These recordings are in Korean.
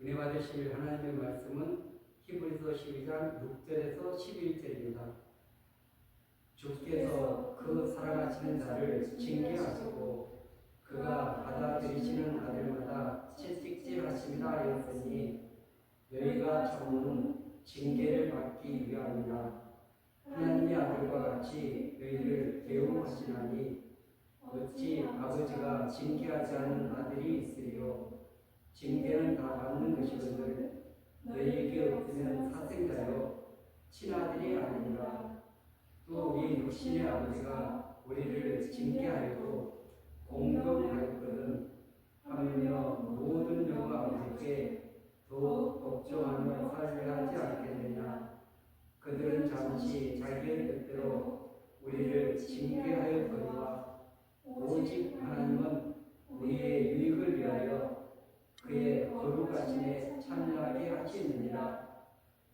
은혜 받으실 하나님의 말씀은 히브리서 12장 6절에서 11절입니다. 주께서 그 사랑하시는 자를 징계하시고 그가 받아들이시는 아들마다 채찍질하심이라 하였으니 너희가 참음은 징계를 받기 위함이라. 하나님의 아들과 같이 너희를 대우하시나니 어찌 아버지가 징계하지 않은 아들이 있으리요. 징계는 다 받는 것이거늘 너희에게 없으면 사생자요 친아들이 아니니라. 또 우리 육신의 아버지가 우리를 징계하여도 공경하였거든 하며 모든 영혼 아버지께 더 걱정하며 살려 하지 않겠느냐. 그들은 잠시 자기의 뜻대로 우리를 징계하였거니와 오직 하나님은 우리의 유익을 위하여 그의 거룩하심에 참여하게 하시느니라.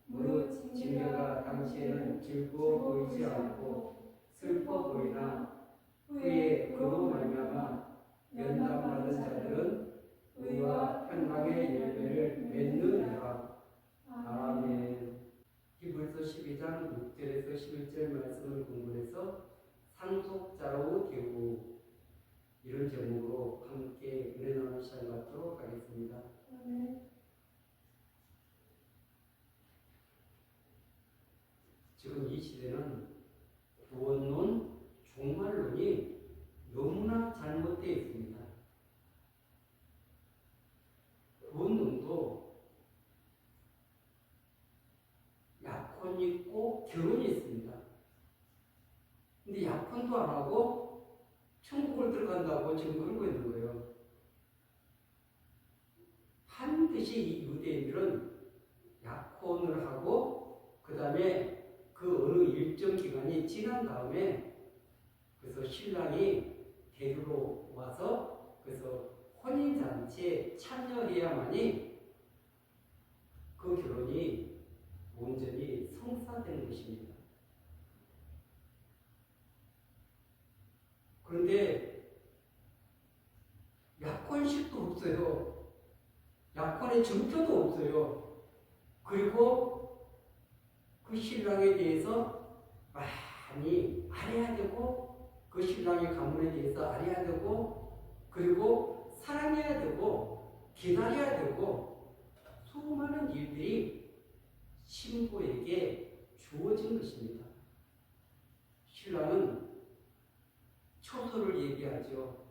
무릇 징계가 당시에는 즐거워 보이지 않고 슬퍼 보이나 후에 그로 말미암아 면담받은 자들은 의와 평강의 열매를 맺느니라. 아멘. 히브리서 12장 6절에서 11절 말씀을 공부해서 상속자로 되고 이런 제목으로 함께 은혜 나누는 시간 갖도록 하겠습니다. 지금 이 시대는 구원론, 종말론이 너무나 잘못되어 있습니다. 구원론도 약혼이 있고 결혼이 있습니다. 근데 약혼도 안 하고 천국을 들어간다고 지금 그러고 있는 거예요. 반드시 이 유대인들은 약혼을 하고 그 다음에 그 어느 일정 기간이 지난 다음에 그래서 신랑이 데리러 와서 그래서 혼인잔치에 참여해야만이 그 결혼이 온전히 성사되는 것입니다. 그런데 약혼식도 없어요. 약혼의 증표도 없어요. 그리고 그 신랑에 대해서 많이 알아야 되고 그 신랑의 가문에 대해서 알아야 되고 그리고 사랑해야 되고 기다려야 되고 수많은 일들이 신부에게 주어진 것입니다. 신랑은 처소를 얘기하죠.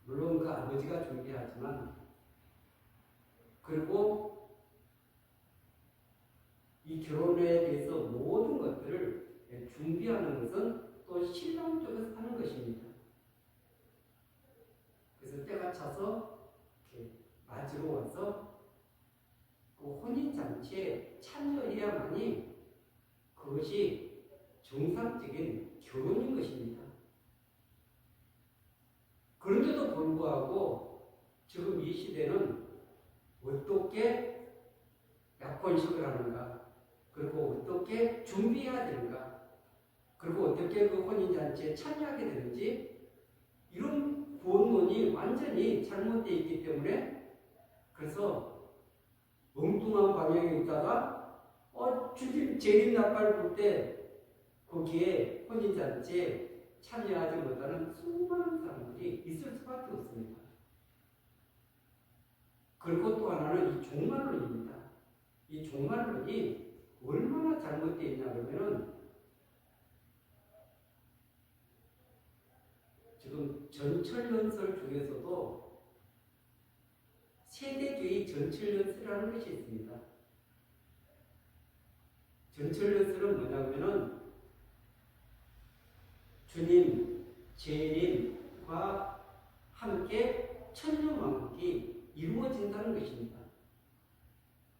물론 그 아버지가 준비하지만 그리고 이 결혼에 대해서 모든 것들을 준비하는 것은 또 신랑 쪽에서 하는 것입니다. 그래서 때가 차서 이렇게 맞으러 와서 그 혼인잔치에 참여해야만이 그것이 정상적인 결혼인 것입니다. 그런데도 불구하고 지금 이 시대는 어떻게 약혼식을 하는가, 그리고 어떻게 준비해야 되는가, 그리고 어떻게 그 혼인잔치에 참여하게 되는지 이런 구원론이 완전히 잘못되어 있기 때문에 그래서 엉뚱한 방향에 있다가 주님 재림날발 볼 때 거기에 혼인잔치에 참여하지 못하는 수많은 사람들이 있을 수밖에 없습니다. 그리고 또 하나는 이 종말론입니다. 이 종말론이 얼마나 잘못되어 있냐 그러면은 지금 전철연설 중에서도 세대주의 전철연설이라는 것이 있습니다. 전철연설은 뭐냐면은 주님 재림과 함께 천년왕국이 이루어진다는 것입니다.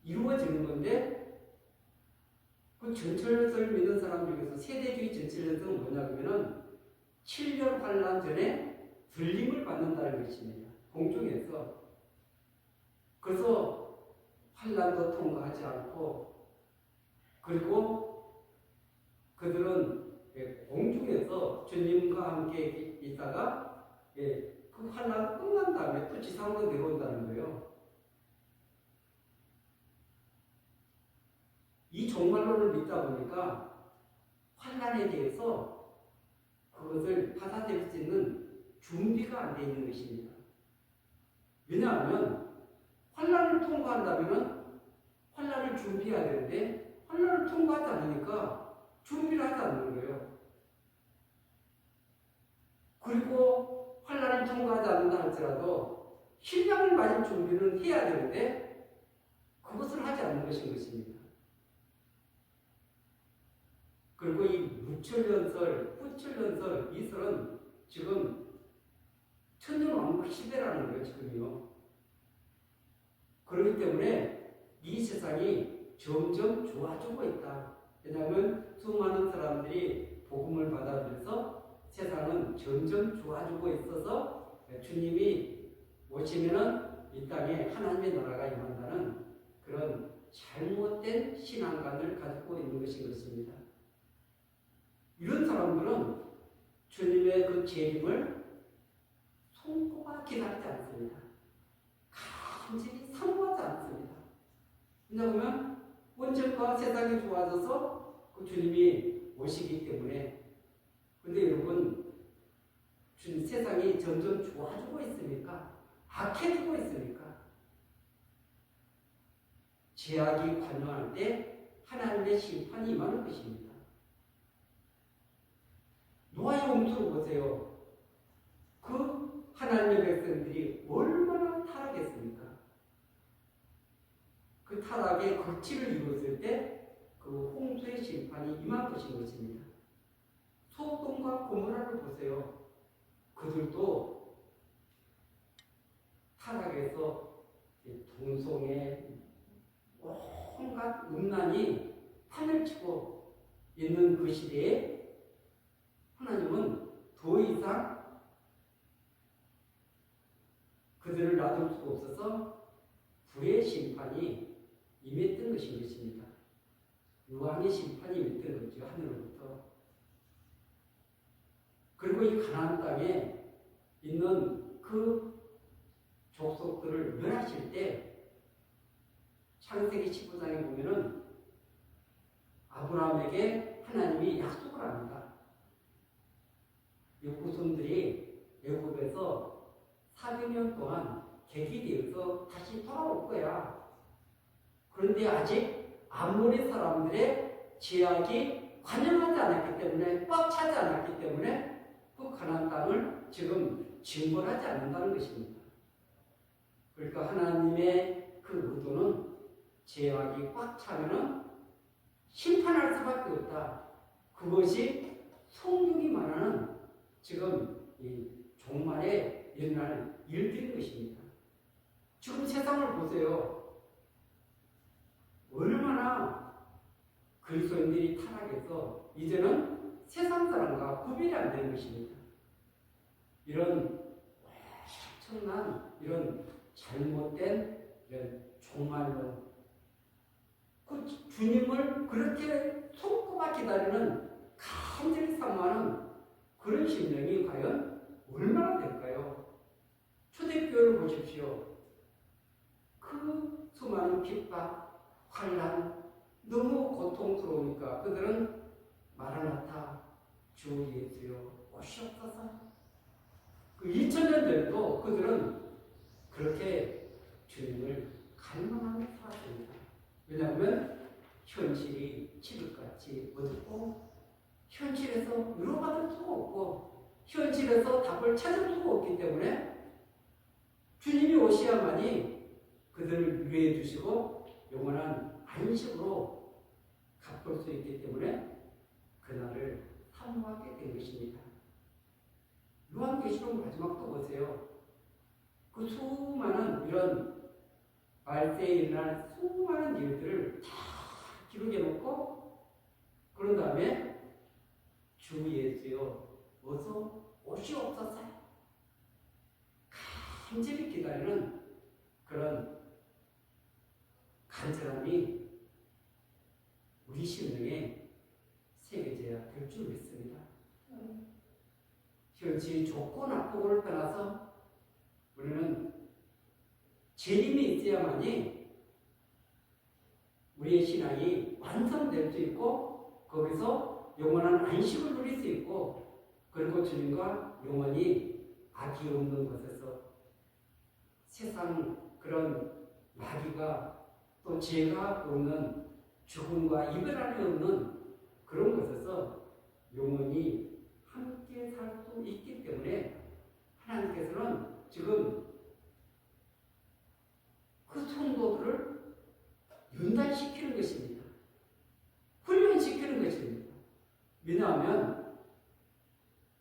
이루어지는 건데 그 전철연설을 믿는 사람 중에서 세대주의 전철연설은 뭐냐면은 7년 환란 전에 들림을 받는다는 것입니다. 공중에서. 그래서 환란도 통과하지 않고 그리고 그들은 공중에서 주님과 함께 있다가 그 환란 끝난 다음에 또 지상으로 내려온다는 거예요. 이 종말론을 믿다 보니까 환난에 대해서 그것을 받아들일 수 있는 준비가 안 되어 있는 것입니다. 왜냐하면 환난을 통과한다면 환난을 준비해야 되는데 환난을 통과하지 않으니까 준비를 하지 않는 거예요. 그리고 환난을 통과하지 않는다 할지라도 신랑을 맞을 준비는 해야 되는데 그것을 하지 않는 것인 것입니다. 그리고 이 무천년설, 후천년설, 이설은 지금 천년왕국 시대라는 거예요, 지금요. 그렇기 때문에 이 세상이 점점 좋아지고 있다. 왜냐하면 수많은 사람들이 복음을 받아들여서 세상은 점점 좋아지고 있어서 주님이 오시면은 이 땅에 하나님의 나라가 임한다는 그런 잘못된 신앙관을 가지고 있는 것인 것입니다. 이런 사람들은 주님의 그 재림을 손꼽아 기다리지 않습니다. 간절히 사모하지 않습니다. 왜냐하면 언젠가 세상이 좋아져서 그 주님이 오시기 때문에. 그런데 여러분, 주님 세상이 점점 좋아지고 있습니까? 악해지고 있습니까? 죄악이 관영할 때 하나님의 심판이 임하는 것입니다. 노아의 홍수를 보세요. 그 하나님의 백성들이 얼마나 타락했습니까? 그 타락의 극치를 이루었을 때 그 홍수의 심판이 임한 것인 것입니다. 소돔과 고모라를 보세요. 그들도 타락해서 동성애 온갖 음란이 판을 치고 있는 그 시대에 하나님은 더 이상 그들을 놔둘 수가 없어서 불의 심판이 임했던 것인 것입니다. 유황의 심판이 임했던 거죠, 하늘로부터. 그리고 이 가나안 땅에 있는 그 족속들을 멸하실 때 창세기 19장에 보면은 아브라함에게 하나님이 약속을 합니다. 이 후손들이 애굽에서 400년 동안 객이되어서 다시 돌아올 거야. 그런데 아직 아모리 사람들의 제약이 관영하지 않았기 때문에, 꽉 차지 않았기 때문에 그 가나안 땅을 지금 증벌하지 않는다는 것입니다. 그러니까 하나님의 그 의도는 제약이 꽉 차면은 심판할 수밖에 없다. 그것이 성경이 말하는 지금 이 종말에 일어날 일들인 것입니다. 지금 세상을 보세요. 얼마나 그리스도인들이 타락해서 이제는 세상 사람과 구별이 안 되는 것입니다. 이런 엄청난 이런 잘못된 이런 종말론, 그 주님을 그렇게 손꼽아 기다리는 간절히 사모하는 그런 심령이 과연 얼마나 될까요? 초대교회를 보십시오. 그 수많은 핍박, 환난, 너무 고통스러우니까 그들은 마라나타, 주 예수여 오시옵소서. 그 2000년 전에도 그들은 그렇게 주님을 갈망하며 살았습니다. 왜냐하면 현실이 칠흑같이 어둡고 현실에서 위로받을 수가 없고 현실에서 답을 찾을 수가 없기 때문에 주님이 오셔야만이 그들을 위로해 주시고 영원한 안식으로 갚을 수 있기 때문에 그날을 사모하게 된 것입니다. 요한계시록 마지막도 보세요. 그 수많은 이런 말세에 일어날 수많은 일들을 다 기록해 놓고 그런 다음에 주 예수여 어서 오시옵소서 간절히 기다리는 그런 간절함이 우리 심령에 새겨져야 될 줄 믿습니다. 현실 좋고 나쁘고를 떠나서 우리는 재림이 있어야만이 우리의 신앙이 완성될 수 있고 거기서 영원한 안식을 누릴 수 있고 그리고 주님과 영원히 악이 없는 곳에서 세상 그런 마귀가 또 죄가 없는 죽음과 이별 안에 없는 그런 곳에서 영원히 함께 살 수 있기 때문에 하나님께서는 지금 그 성도들을 연단시키는 것입니다. 훈련시키는 것입니다. 왜냐하면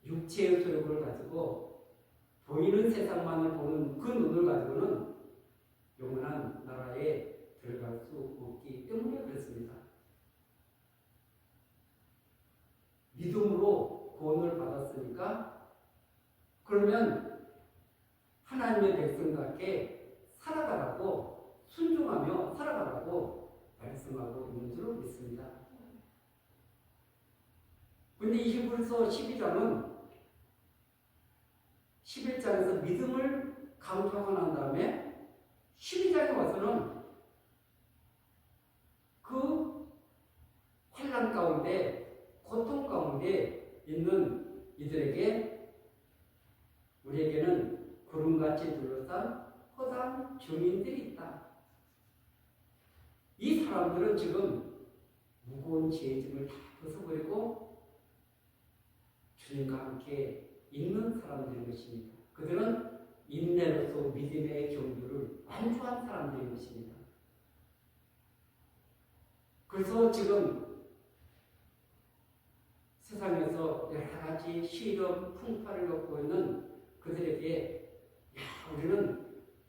육체의 소욕을 가지고 보이는 세상만을 보는 그 눈을 가지고는 영원한 나라에 들어갈 수 없기 때문에 그렇습니다. 믿음으로 구원을 받았으니까 그러면 하나님의 백성답게 살아가라고 순종하며 살아가라고 말씀하고 있는 줄 믿습니다. 근데 이 히브리서 12장은 11장에서 믿음을 강조하고 난 다음에 12장에 와서는 그 환난 가운데 고통 가운데 있는 이들에게 우리에게는 구름같이 둘러싼 허당 증인들이 있다. 이 사람들은 지금 무거운 죄짐을 다 벗어버리고 주님과 함께 있는 사람들인 것입니다. 그들은 인내로서 믿음의 경주를 완주한 사람들인 것입니다. 그래서 지금 세상에서 여러 가지 시련, 풍파를 겪고 있는 그들에게 우리는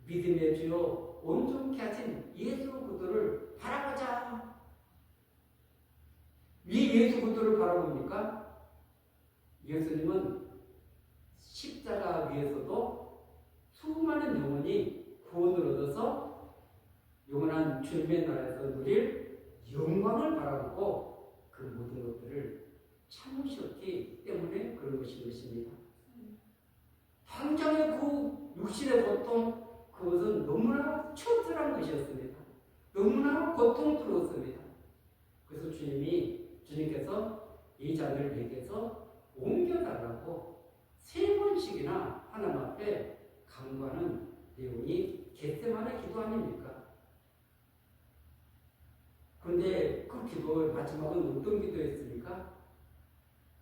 믿음의 주요 온전케 하신 예수 그리스도를 바라보자. 이 예수 그리스도를 바라봅니까? 예수님은 십자가 위에서도 수많은 영혼이 구원을 얻어서 영원한 주님의 나라에서 누릴 영광을 바라보고 그 모든 것들을 참으셨기 때문에 그런 것인 것입니다. 당장의 그 육신의 고통, 그것은 너무나 처절한 것이었습니다. 너무나 고통스러웠습니다. 그래서 주님께서 이 잔을 내게서 옮겨달라고 3번씩이나 하나님 앞에 간구하는 내용이 겟세마네 기도 아닙니까? 그런데 그 기도의 마지막은 어떤 기도였습니까?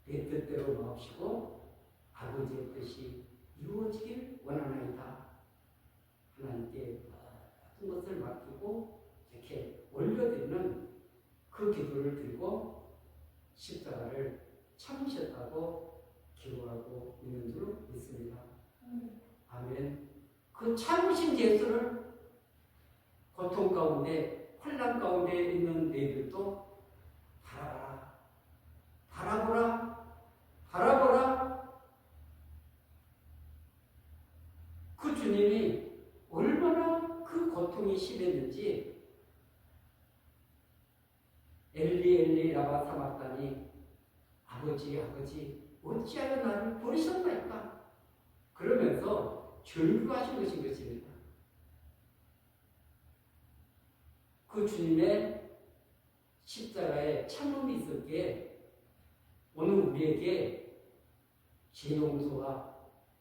내 뜻대로 마옵시고 아버지의 뜻이 이루어지길 원하나이다. 하나님께 모든 것을 맡기고 이렇게 올려드리는 그 기도를 드리고 십자가를 참으셨다고 기도하고 있는 줄 믿습니다. 아멘. 그 참으신 예수를 고통 가운데 환난 가운데 있는 너희들도 바라봐라. 바라보라. 바라보라. 그 주님이 얼마나 그 고통이 심했는지 엘리 엘리 라마 사마다니 아버지 어찌하여 나를 버리셨나이까 그러면서 절규하신 것입니다. 그 주님의 십자가에 참음이 있었기에 오늘 우리에게 죄 용서와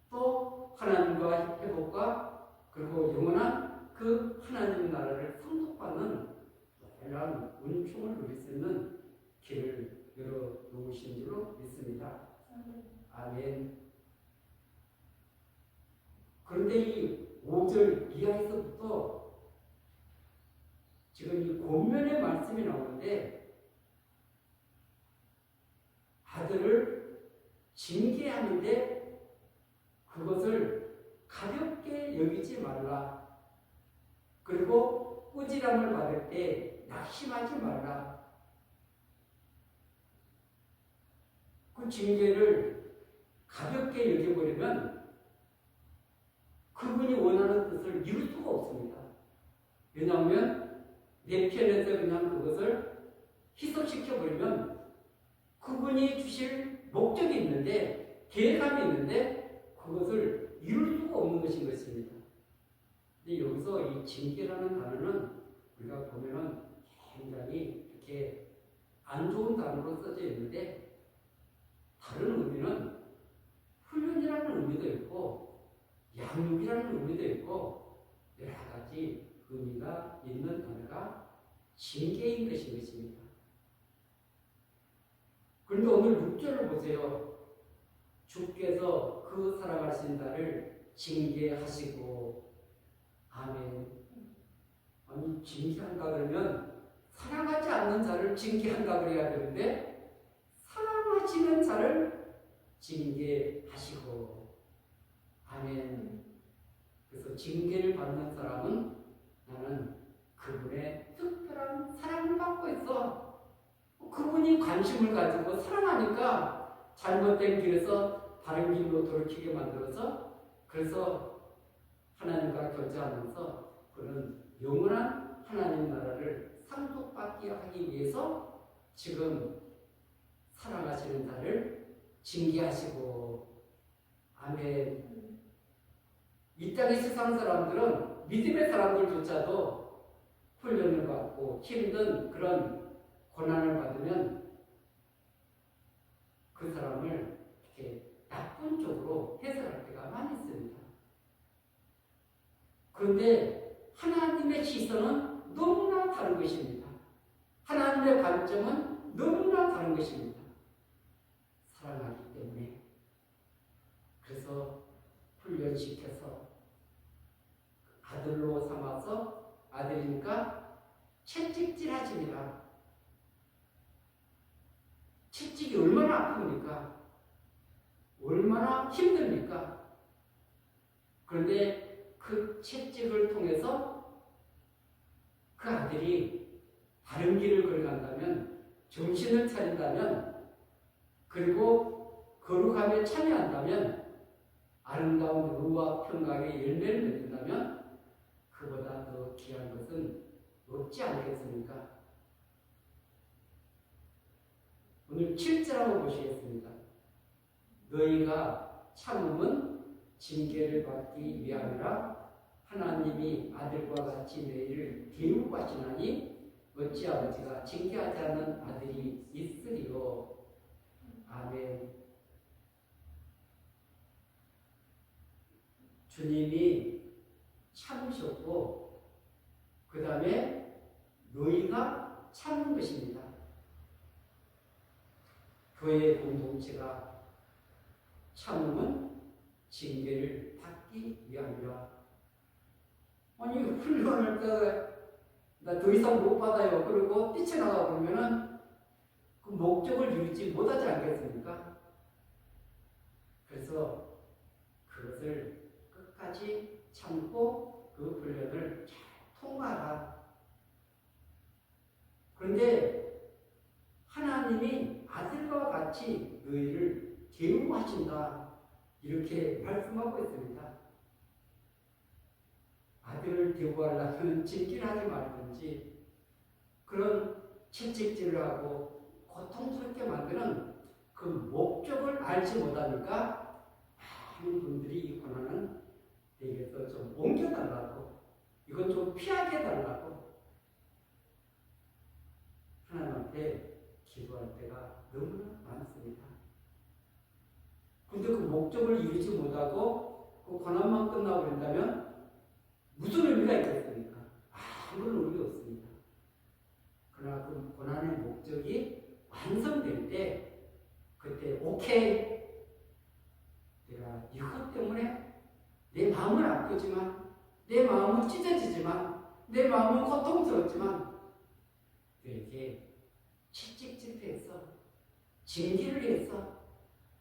또 하나님과 회복과 그리고 영원한 그 하나님 나라를 상속받는 놀라운 은총을 누릴 수 있는 길을 열어놓으신 줄로 믿습니다. 아멘. 그런데 이 5절 이하에서부터 지금 이 권면의 말씀이 나오는데 아들을 징계하는데 그것을 가볍게 여기지 말라. 그리고 꾸지람을 받을 때 낙심하지 말라. 그 징계를 가볍게 여겨버리면 그분이 원하는 뜻을 이룰 수가 없습니다. 왜냐하면 내 편에서 그냥 그것을 희석시켜버리면 그분이 주실 목적이 있는데 계획감이 있는데 그것을 이룰 수가 없는 것인 것입니다. 근데 여기서 이 징계라는 단어는 우리가 보면은 굉장히 이렇게 안 좋은 단어로 써져 있는데 다른 의미는 훈련이라는 의미도 있고 양육이라는 의미도 있고 여러 가지 의미가 있는 단어가 징계인 것입니다. 그런데 오늘 6절을 보세요. 주께서 그 사랑하신 자를 징계하시고 아멘. 아니 징계한다 그러면 사랑하지 않는 자를 징계한다 그래야 되는데 사랑하시는 자를 징계하시고 아멘. 그래서 징계를 받는 사람은 나는 그분의 특별한 사랑을 받고 있어. 그분이 관심을 가지고 사랑하니까 잘못된 길에서 바른 길로 돌이키게 만들어서 그래서 하나님과 교제하면서 그는 영원한 하나님 나라를 상속받게 하기 위해서 지금 사랑하시는 자를 징계하시고 아멘. 이 땅의 세상 사람들은 믿음의 사람들조차도 훈련을 받고 힘든 그런 고난을 받으면 그 사람을 이렇게 나쁜 쪽으로 해석할 때가 많이 있습니다. 그런데 하나님의 시선은 너무나 다른 것입니다. 하나님의 관점은 너무나 다른 것입니다. 사랑하기 때문에. 그래서 훈련시켜서 아들로 삼아서 아들이니까 채찍질 하십니다. 채찍이 얼마나 아픕니까? 얼마나 힘듭니까? 그런데 그 채찍을 통해서 그 아들이 바른 길을 걸어간다면, 정신을 차린다면, 그리고 거룩함에 참여한다면, 아름다운 의와 평강의 열매를 맺는다면 그보다 더 귀한 것은 없지 않겠습니까? 오늘 7절하고 보시겠습니다. 너희가 참음은 징계를 받기 위함이라 하나님이 아들과 같이 너희를 대우고 하시나니 어찌 아버지가 징계하지 않는 아들이 있으리요. 아멘. 주님이 참으셨고 그 다음에 너희가 참는 것입니다. 교회 공동체가 참음은 징계를 받기 위함이라. 아니 훈련할 때 나 더 이상 못 받아요. 그리고 뛰쳐나가 보면은 그 목적을 이루지 못하지 않겠습니까? 그래서 그것을 끝까지 참고 그 훈련을 잘 통과하라. 그런데 하나님이 아들과 같이 너희를 대우하신다. 이렇게 말씀하고 있습니다. 아들을 대우하려면 징계하지 말든지 그런 채찍질을 하고 고통스럽게 만드는 그 목적을 알지 못하니까 많은 분들이 이 고난은 내게서 좀 옮겨달라고, 이건 좀 피하게 해달라고 하나님한테 기도할 때가 너무나 많습니다. 근데 그 목적을 이루지 못하고 그 고난만 끝나고 그런다면 무슨 의미가 있겠습니까? 아무런 의미가 없습니다. 그러나 그 고난의 목적이 완성될 때 그때 오케이, 내가 이것 때문에 내 마음은 아프지만, 내 마음은 찢어지지만, 내 마음은 고통스럽지만 너에게 채찍질을 해서, 징계를 해서,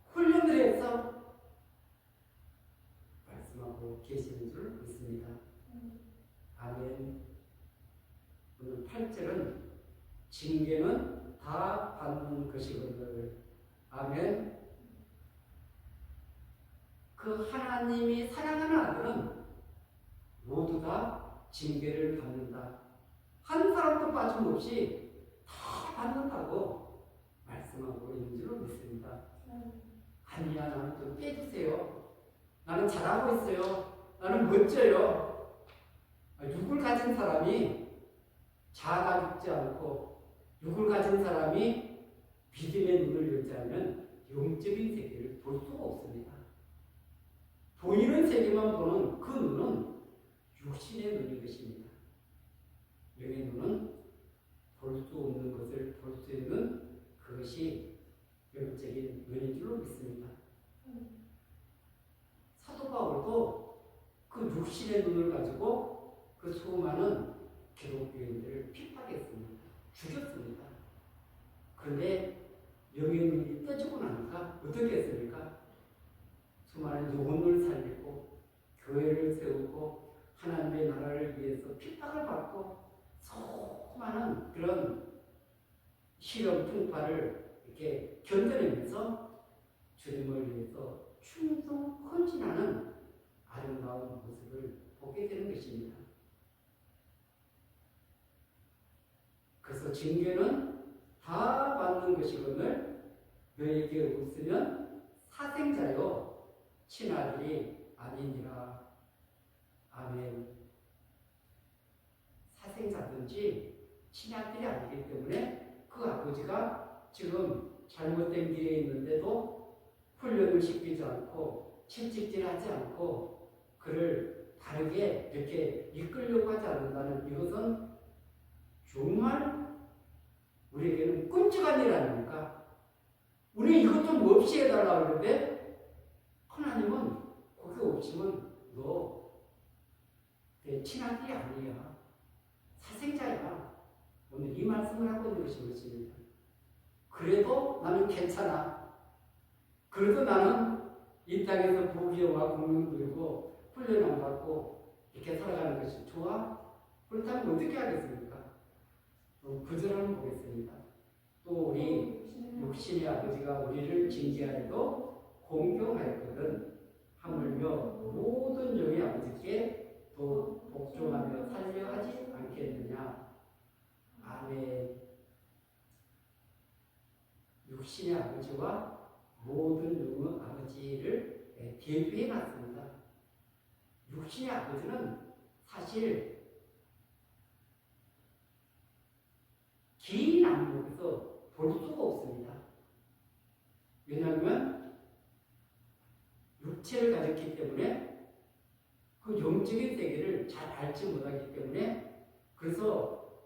훈련을 해서 말씀하고 계시는 줄 믿습니다. 아멘. 오늘 8절은 징계는 다 받는 것이거늘. 아멘. 그 하나님이 사랑하는 아들은 모두 다 징계를 받는다. 한 사람도 빠짐없이 다 받는다고 말씀하고 있는 줄 믿습니다. 아니야, 나는 좀 빼주세요. 나는 잘하고 있어요. 나는 멋져요. 누굴 가진 사람이 자아가 죽지 않고 육을 가진 사람이 믿음의 눈을 열지 않으면 영적인 세계를 볼 수가 없습니다. 보이는 세계만 보는 그 눈은 육신의 눈인 것입니다. 영의 눈은 볼 수 없는 것을 볼 수 있는 그것이 영적인 눈인 줄로 믿습니다. 사도 바울도 그 육신의 눈을 가지고 그 수많은 기독교인들을 핍박했습니다. 죽였습니다. 그런데 영의 눈이 떠지고 나니까 어떻게 했습니까? 수많은 영혼을 살리고 교회를 세우고 하나님의 나라를 위해서 핍박을 받고 수많은 그런 시련 풍파를 이렇게 견뎌내면서 주님을 위해서 충성 헌신하는 아름다운 모습을 보게 되는 것입니다. 그래서 징계는 다 받는 것이거늘 너에게 웃으면 사생자요 친아들이 아니니라. 아멘. 사생자든지 친아들이 아니기 때문에 그 아버지가 지금 잘못된 길에 있는데도 훈련을 시키지 않고 채찍질하지 않고 그를 바르게 이렇게 이끌려고 하지 않는다는 이것은 정말 우리에게는 끔찍한 일 아닙니까? 우리 이것 좀 없이 해달라고 그러는데 하나님은 거기 없으면 너 내 친아들이 아니야. 사생자야. 오늘 이 말씀을 하고 있는 것입니다. 그래도 나는 괜찮아. 그래도 나는 이 땅에서 부귀영화 공명 누리고 훈련 안 받고 이렇게 살아가는 것이 좋아? 그렇다면 어떻게 하겠습니까? 구절을 보겠습니다. 또 우리 육신의 아버지가 우리를 징계하여도 공경하였거든 하물며 모든 영의 아버지께 또 복종하며 살려하지 않겠느냐. 아멘. 육신의 아버지와 모든 영의 아버지를 대비해 놨습니다. 육신의 아버지는 사실 긴 안목에서 볼 수가 없습니다. 왜냐하면 육체를 가졌기 때문에 그 영적인 세계를 잘 알지 못하기 때문에 그래서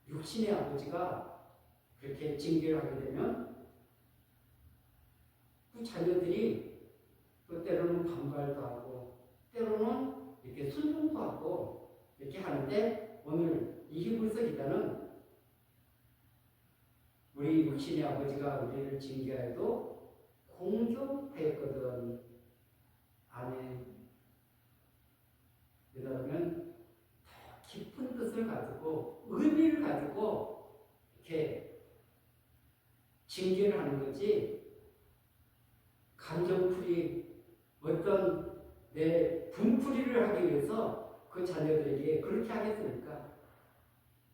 육신의 아버지가 그렇게 징계를 하게 되면 그 자녀들이 또 때로는 반발도 하고 때로는 이렇게 순종도 하고 이렇게 하는데 오늘 이 히브리서 기자는 우리 육신의 아버지가 우리를 징계하여도 공경하였거든. 아멘. 그러면 더 깊은 뜻을 가지고 의미를 가지고 이렇게 징계를 하는 거지 감정풀이 어떤 내 분풀이를 하기 위해서 그 자녀들에게 그렇게 하겠습니까?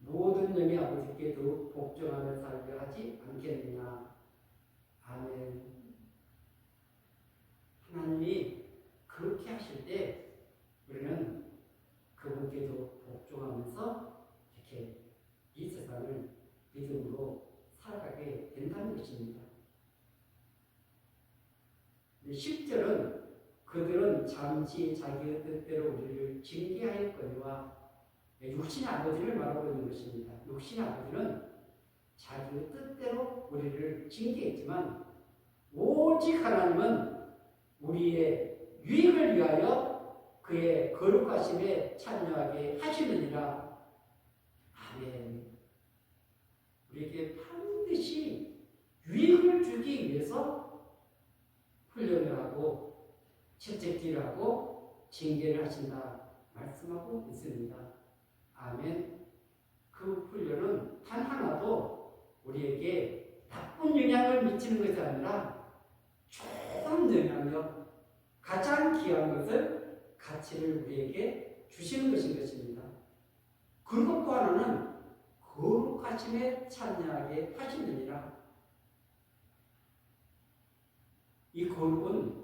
모든 영의 아버지께도 복종하며 살게 하지 않겠느냐. 아멘. 하나님이 그렇게 하실 때 우리는 그분께도 복종하면서 이렇게 이 세상을 믿음으로 살아가게 된다는 것입니다. 10절은 그들은 잠시 자기의 뜻대로 우리를 징계하였거니와 육신의 아버지를 말하고 있는 것입니다. 육신의 아버지는 자기의 뜻대로 우리를 징계했지만 오직 하나님은 우리의 유익을 위하여 그의 거룩하심에 참여하게 하시느니라. 아멘. 우리에게 반드시 유익을 주기 위해서 훈련을 하고 채찍질을 하고 징계를 하신다 말씀하고 있습니다. 아멘. 그 훈련은 단 하나도 우리에게 나쁜 영향을 미치는 것이 아니라 좋은 영향력, 가장 귀한 것을 가치를 우리에게 주시는 것인 것입니다. 그리고 또 하나는 거룩하심에 참여하게 하시느니라. 이 거룩은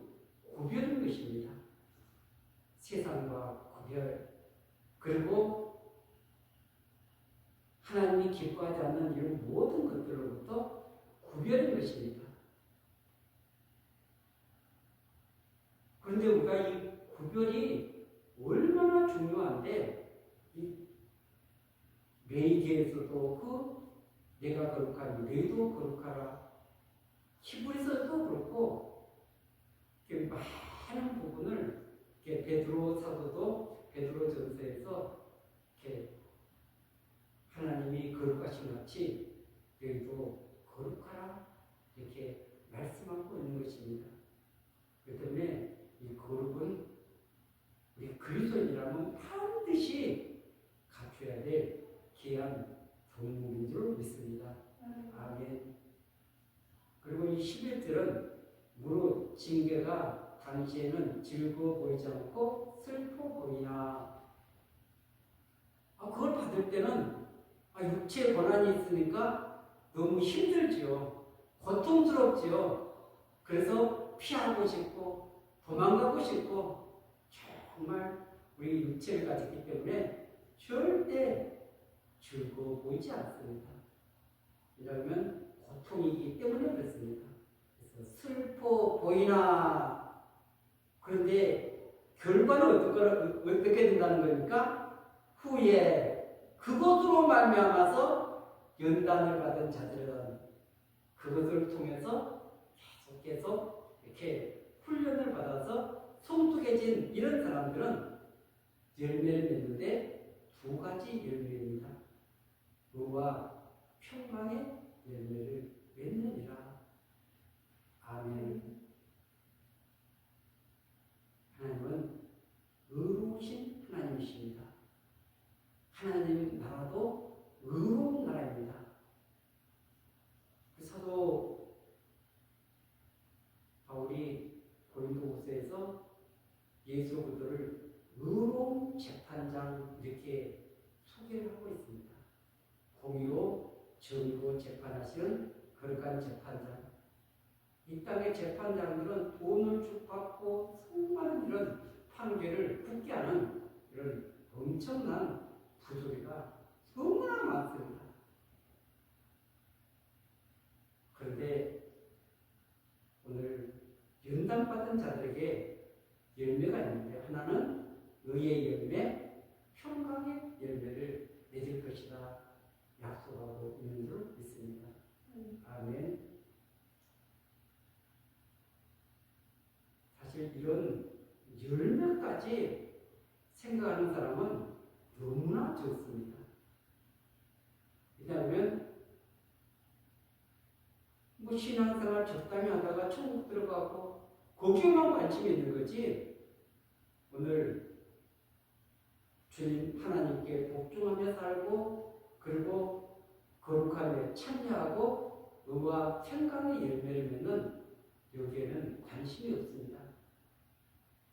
구별인 것입니다. 세상과 구별, 그리고 기뻐하지 않는 이런 모든 것들로부터 구별인 것입니다. 그런데 우리가 이 구별이 얼마나 중요한데, 이 레위기에서도 내가 거룩하니 너희도 거룩하라. 히브리서도 그렇고 많은 부분을 베드로 사도도 베드로전서에서 이렇게 하나님이 거룩하신 같이 너희도 거룩하라 이렇게 말씀하고 있는 것입니다. 그렇기 때문에 이 거룩은 우리 그리스도인이라면 반드시 갖춰야 될 귀한 덕목인 줄 믿습니다. 아멘. 그리고 이 11절은 무릇 징계가 당시에는 즐거워 보이지 않고 슬퍼 보이나. 그걸 받을 때는 육체의 고난이 있으니까 너무 힘들지요. 고통스럽지요. 그래서 피하고 싶고 도망가고 싶고 정말 우리 육체를 가졌기 때문에 절대 즐거워 보이지 않습니다. 왜냐하면 고통이기 때문에 그렇습니다. 그래서 슬퍼 보이나. 그런데 결과는 어떻게 된다는 겁니까? 후에 그것으로 말미암아서 연단을 받은 자들은 그것을 통해서 계속 이렇게 훈련을 받아서 성숙해진 이런 사람들은 열매를 맺는데 두 가지 열매입니다. 의와 평강의 열매를 맺느니라. 아멘. 하나님은 의로우신 하나님이십니다. 하나님 나라도 의로운 나라입니다. 그 사도 바울이 고린도후서에서 예수 그리스도를 의로운 재판장 이렇게 소개를 하고 있습니다. 공의로 정의로 재판하시는 거룩한 재판장. 이 땅의 재판장들은 돈을 주고받고 수많은 이런 판결을 굳게 하는 이런 엄청난 부조리가 너무나 많습니다. 그런데 오늘 연단받은 자들에게 열매가 있는데 하나는 의의 열매, 평강의 열매를 맺을 것이다 약속하고 있는 줄 믿습니다. 아멘. 사실 이런 열매까지 생각하는 사람은 너무나 적습니다. 왜냐하면 신앙생활 적당히 하다가 천국 들어가고 거기에만 관심이 있는 거지, 오늘 주님 하나님께 복종하며 살고 그리고 거룩하며 참여하고 의와 평강의 열매를 맺는 여기에는 관심이 없습니다.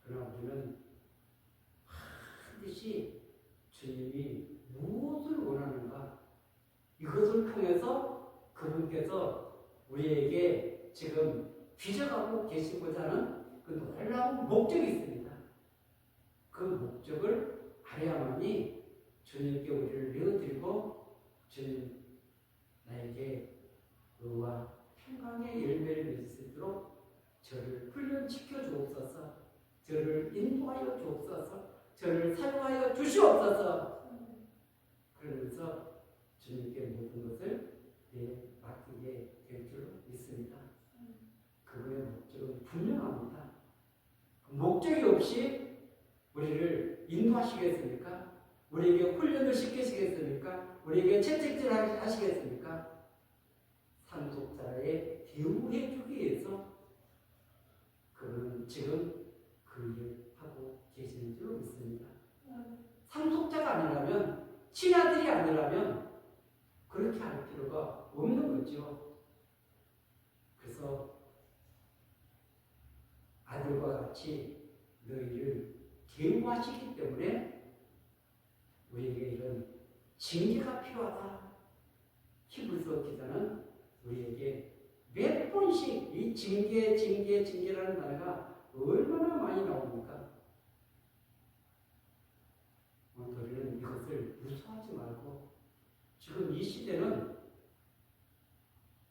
그러나 우리는 반드시 주님이 무엇을 원하는가, 이것을 통해서 그분께서 우리에게 지금 빚어가고 계시고자 하는 그 놀라운 목적이 있습니다. 그 목적을 알아야만이 주님께 우리를 내어드리고 주님 나에게 의와 평강의 열매를 맺을 수 있도록 저를 훈련시켜 주옵소서, 저를 인도하여 주옵소서, 저를 사용하여 주시옵소서. 그러면서 주님께 모든 것을 맡기게 될 줄 믿습니다. 그거의 목적은 분명합니다. 목적이 없이 우리를 인도하시겠습니까? 우리에게 훈련을 시키시겠습니까? 우리에게 채찍질 하시겠습니까? 상속자에 대우해 주기 위해서 그분은 지금 그 일을 하고 계시는 줄 믿습니다. 상속자가 아니라면, 친아들이 아니라면 그렇게 할 필요가 없는 거죠. 그래서 아들과 같이 너희를 계우하시기 때문에 우리에게 이런 징계가 필요하다. 히브리서 기자는 우리에게 몇 번씩 이 징계라는 단어가 얼마나 많이 나옵니까? 오늘 우리는 이것을 무서워하지 말고 지금 이 시대는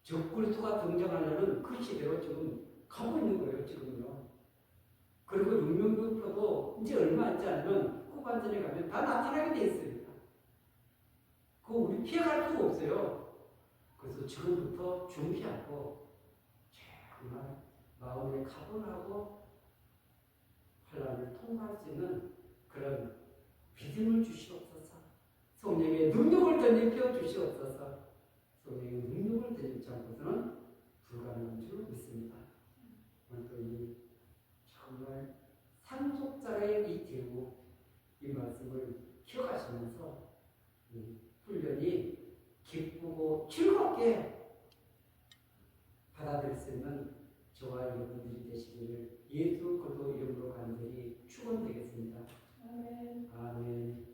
적그리스도가 등장하려는 그 시대로 지금 가고 있는 거예요, 지금요. 그리고 육명교표도 이제 얼마 있지 않으면 후반전에 가면 다 나타나게 돼 있습니다. 그거 우리 피해갈 수가 없어요. 그래서 지금부터 준비하고 정말 마음에 각오하고 환란을 통과할 수 있는 그런 믿음을 주시옵소서. 성령의 능력을 덧입혀 주시옵소서. 성령의 능력을 덧입지 않고서는 불가능한 줄 믿습니다. 오늘도 이 정말 상속자의 이 제국, 이 말씀을 기억하시면서 이 훈련이 기쁘고 즐겁게 받아들일 수 있는 저와 여러분들이 되시기를 예수 그리스도 이름으로